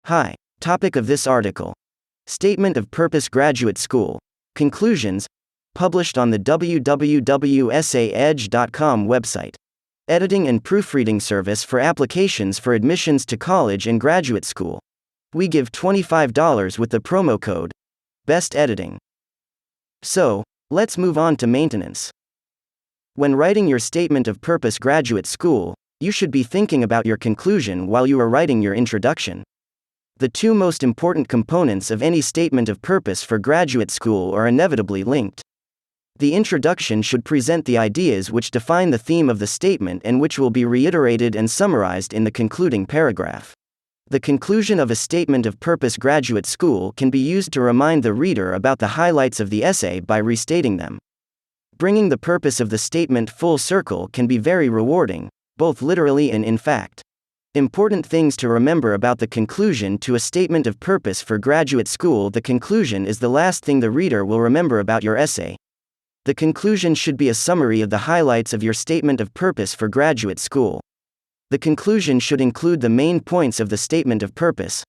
Hi. Topic of this article: Statement of Purpose Graduate School. Conclusions. Published on the www.essaedge.com website. Editing and proofreading service for applications for admissions to college and graduate school. We give $25 with the promo code BEST EDITING. So, let's move on to maintenance. When writing your Statement of Purpose Graduate School, you should be thinking about your conclusion while you are writing your introduction. The two most important components of any statement of purpose for graduate school are inevitably linked. The introduction should present the ideas which define the theme of the statement and which will be reiterated and summarized in the concluding paragraph. The conclusion of a statement of purpose graduate school can be used to remind the reader about the highlights of the essay by restating them. Bringing the purpose of the statement full circle can be very rewarding, both literally and in fact. Important things to remember about the conclusion to a statement of purpose for graduate school. The conclusion is the last thing the reader will remember about your essay. The conclusion should be a summary of the highlights of your statement of purpose for graduate school. The conclusion should include the main points of the statement of purpose.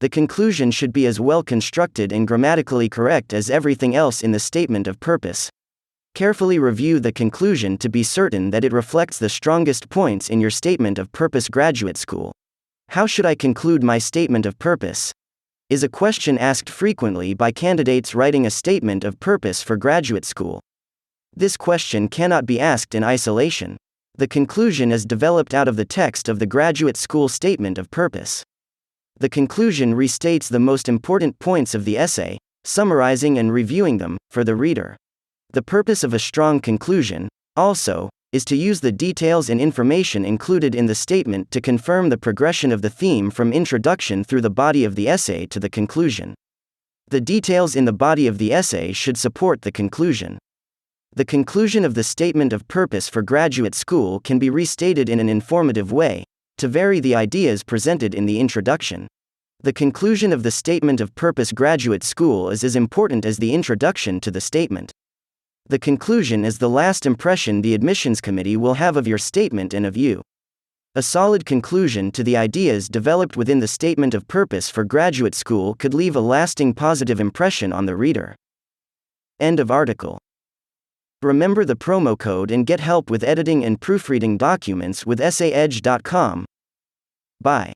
The conclusion should be as well constructed and grammatically correct as everything else in the statement of purpose. Carefully review the conclusion to be certain that it reflects the strongest points in your statement of purpose graduate school. How should I conclude my statement of purpose? Is a question asked frequently by candidates writing a statement of purpose for graduate school. This question cannot be asked in isolation. The conclusion is developed out of the text of the graduate school statement of purpose. The conclusion restates the most important points of the essay, summarizing and reviewing them for the reader. The purpose of a strong conclusion, also, is to use the details and information included in the statement to confirm the progression of the theme from introduction through the body of the essay to the conclusion. The details in the body of the essay should support the conclusion. The conclusion of the statement of purpose for graduate school can be restated in an informative way, to vary the ideas presented in the introduction. The conclusion of the statement of purpose graduate school is as important as the introduction to the statement. The conclusion is the last impression the admissions committee will have of your statement and of you. A solid conclusion to the ideas developed within the statement of purpose for graduate school could leave a lasting positive impression on the reader. End of article. Remember the promo code and get help with editing and proofreading documents with essaedge.com. Bye.